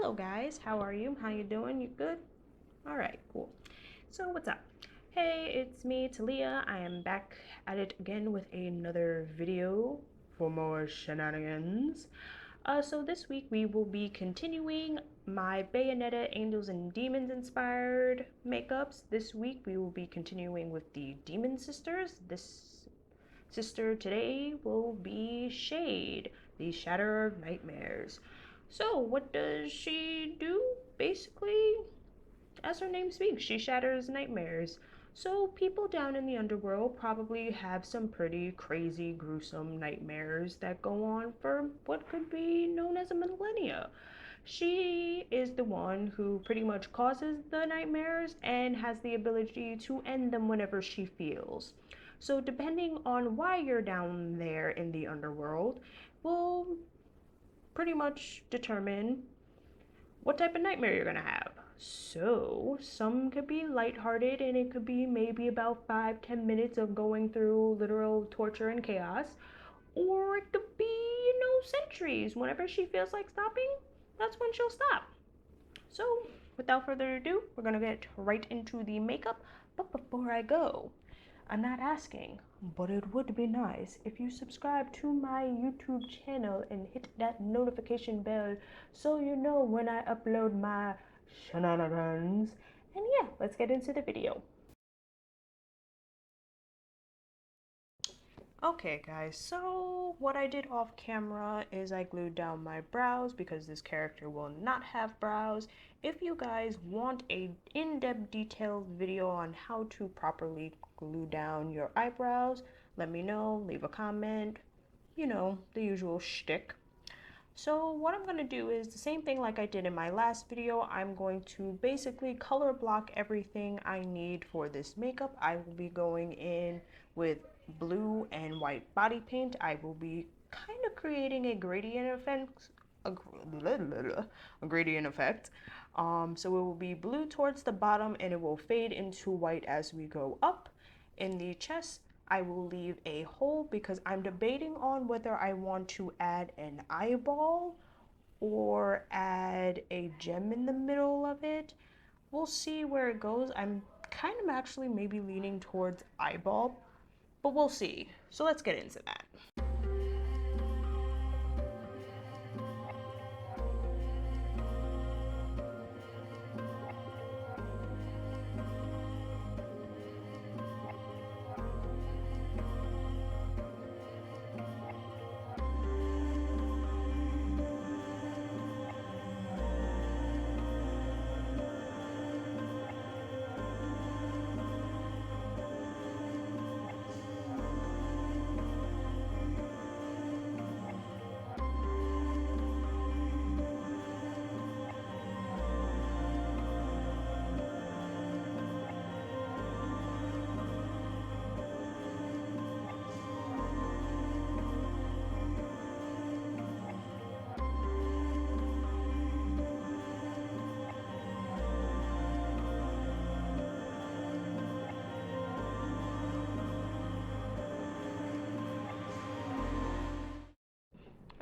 Hello guys, how are you? How you doing? You good? All right, cool. So what's up? Hey, it's me, Talia. I am back at it again with another video for more shenanigans. So this week we will be continuing my Bayonetta Angels and Demons inspired makeups. This week we will be continuing with the Demon Sisters. This sister today will be Shade, the Shatterer of Nightmares. So what does she do? Basically, as her name speaks, she shatters nightmares. So people down in the underworld probably have some pretty crazy, gruesome nightmares that go on for what could be known as a millennia. She is the one who pretty much causes the nightmares and has the ability to end them whenever she feels. So depending on why you're down there in the underworld will pretty much determine what type of nightmare you're gonna have. So some could be lighthearted and it could be maybe about 5-10 minutes of going through literal torture and chaos, or it could be, centuries. Whenever she feels like stopping, that's when she'll stop. So without further ado, we're gonna get right into the makeup. But before I go, I'm not asking, but it would be nice if you subscribe to my YouTube channel and hit that notification bell so you know when I upload my shenanigans. And yeah, let's get into the video. Okay guys, so what I did off camera is I glued down my brows because this character will not have brows. If you guys want a in-depth detailed video on how to properly glue down your eyebrows, let me know, leave a comment, the usual shtick. So what I'm going to do is the same thing like I did in my last video. I'm going to basically color block everything I need for this makeup. I will be going in with blue and white body paint. I will be kind of creating a gradient effect. A gradient effect. So it will be blue towards the bottom and it will fade into white as we go up. In the chest, I will leave a hole because I'm debating on whether I want to add an eyeball or add a gem in the middle of it. We'll see where it goes. I'm kind of actually maybe leaning towards eyeball, but we'll see. So let's get into that.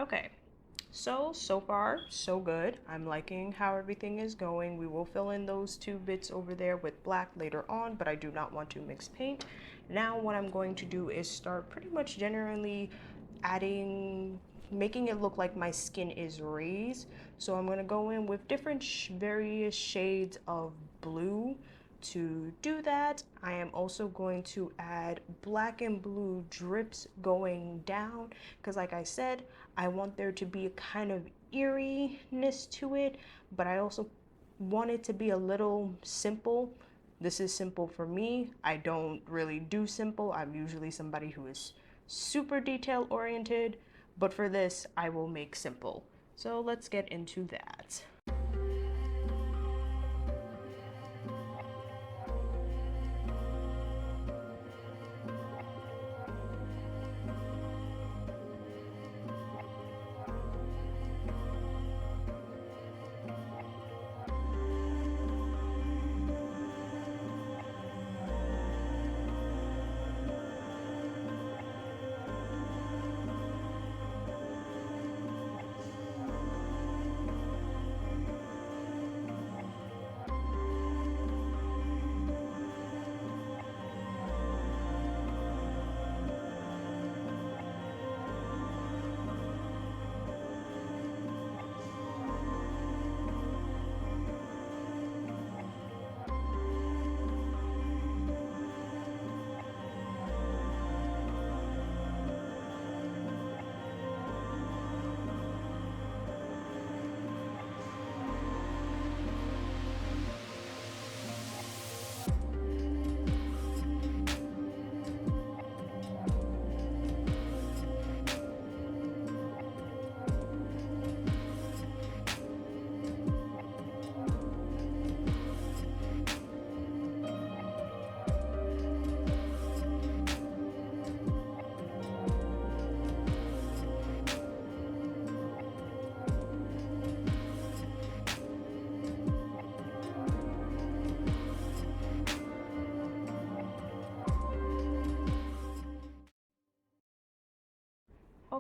Okay, so far, so good. I'm liking how everything is going. We will fill in those two bits over there with black later on, but I do not want to mix paint. Now what I'm going to do is start pretty much generally making it look like my skin is raised. So I'm going to go in with different various shades of blue. To do that, I am also going to add black and blue drips going down because like I said, I want there to be a kind of eeriness to it, but I also want it to be a little simple. This is simple for me. I don't really do simple. I'm usually somebody who is super detail oriented, but for this, I will make simple. So let's get into that.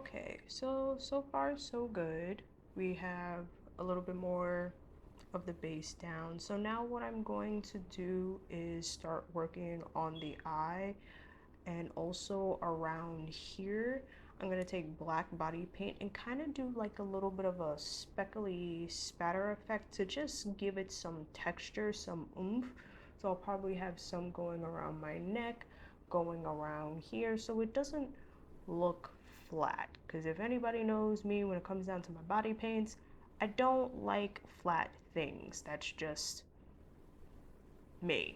Okay, so far so good. We have a little bit more of the base down. So now what I'm going to do is start working on the eye, and also around here I'm going to take black body paint and kind of do like a little bit of a speckly spatter effect to just give it some texture, some oomph. So I'll probably have some going around my neck, going around here, so it doesn't look flat. Because if anybody knows me, when it comes down to my body paints, I don't like flat things. That's just me.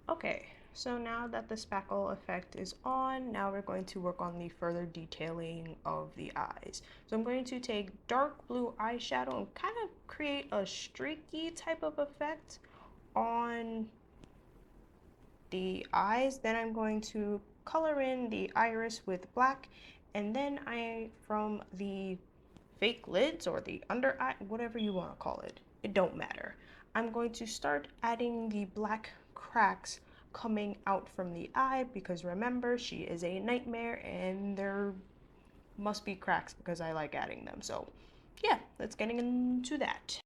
Okay, so now that the spackle effect is on, now we're going to work on the further detailing of the eyes. So I'm going to take dark blue eyeshadow and kind of create a streaky type of effect on the eyes. Then I'm going to color in the iris with black, and then from the fake lids or the under eye, whatever you want to call it, it don't matter. I'm going to start adding the black cracks coming out from the eye, because remember, she is a nightmare and there must be cracks because I like adding them. So yeah, let's get into that.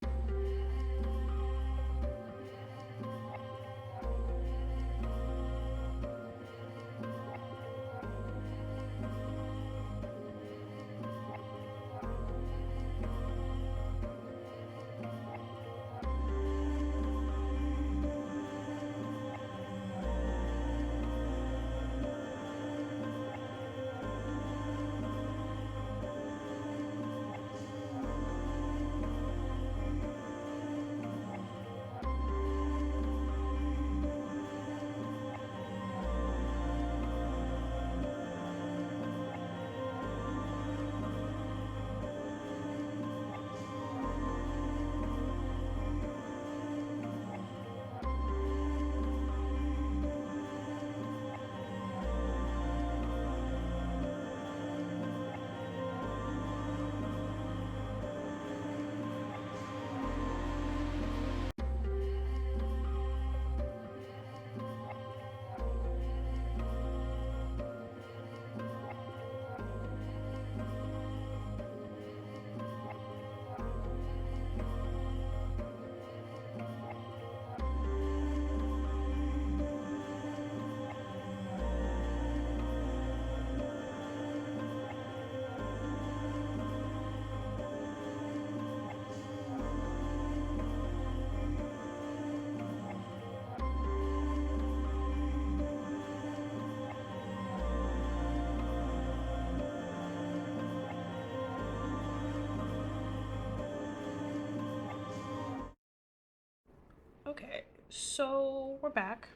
Okay, so we're back.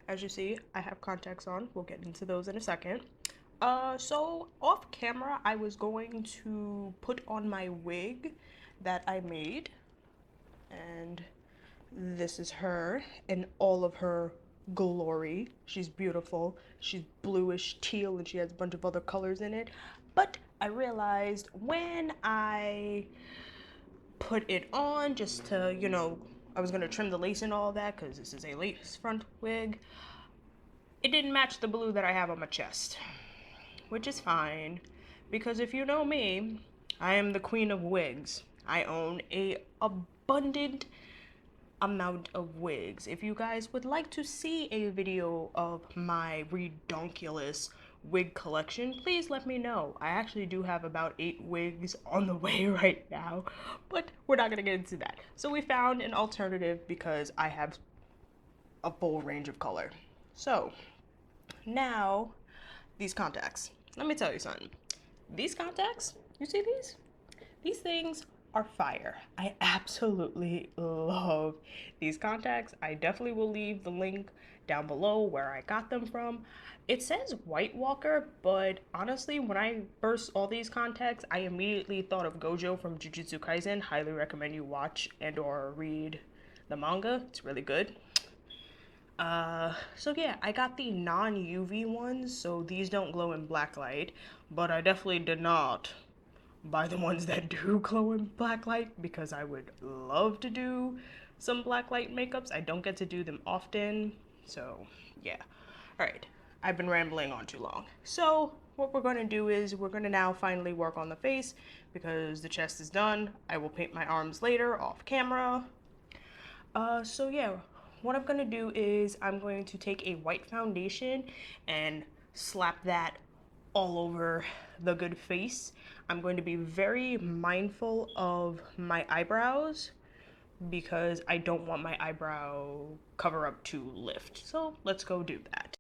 As you see, I have contacts on. We'll get into those in a second. So off camera, I was going to put on my wig that I made, and this is her in all of her glory. She's beautiful. She's bluish teal and she has a bunch of other colors in it. But I realized when I put it on, just to, I was gonna trim the lace and all that because this is a lace front wig, it didn't match the blue that I have on my chest, which is fine, because if you know me, I am the queen of wigs. I own a abundant amount of wigs. If you guys would like to see a video of my redonkulous wig collection, please let me know. I actually do have about 8 wigs on the way right now, but we're not gonna get into that. So we found an alternative because I have a full range of color. So now these contacts. Let me tell you something. These contacts, you see these? These things are fire. I absolutely love these contacts. I definitely will leave the link down below where I got them from. It says White Walker, but honestly, when I first saw these contacts, I immediately thought of Gojo from Jujutsu Kaisen. Highly recommend you watch and or read the manga. It's really good. So yeah, I got the non-UV ones, so these don't glow in black light, but I definitely did not buy the ones that do glow in black light because I would love to do some black light makeups. I don't get to do them often, so yeah. All right, I've been rambling on too long. So what we're gonna do is we're gonna now finally work on the face because the chest is done. I will paint my arms later off camera. So yeah, what I'm gonna do is I'm going to take a white foundation and slap that all over the good face. I'm going to be very mindful of my eyebrows because I don't want my eyebrow cover up to lift. So let's go do that.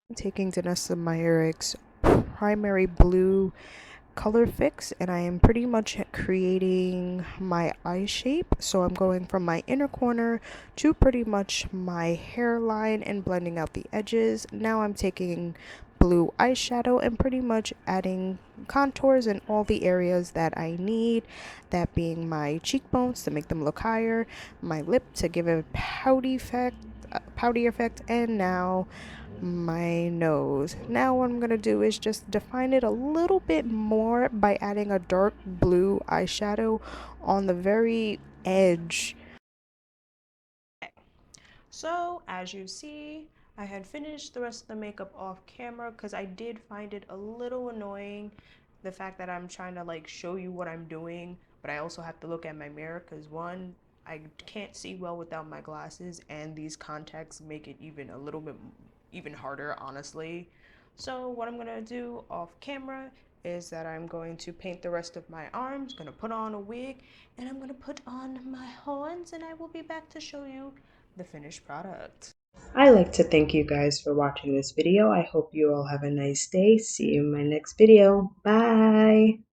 I'm taking Danessa Myricks primary blue color fix, and I am pretty much creating my eye shape. So I'm going from my inner corner to pretty much my hairline and blending out the edges. Now I'm taking blue eyeshadow and pretty much adding contours in all the areas that I need, that being my cheekbones to make them look higher, my lip to give a pouty effect, and now my nose. Now what I'm going to do is just define it a little bit more by adding a dark blue eyeshadow on the very edge. So as you see, I had finished the rest of the makeup off camera because I did find it a little annoying, the fact that I'm trying to like show you what I'm doing, but I also have to look at my mirror because one, I can't see well without my glasses, and these contacts make it even a little bit even harder, honestly. So what I'm gonna do off camera is that I'm going to paint the rest of my arms, gonna put on a wig, and I'm gonna put on my horns, and I will be back to show you the finished product. I'd like to thank you guys for watching this video. I hope you all have a nice day. See you in my next video. Bye!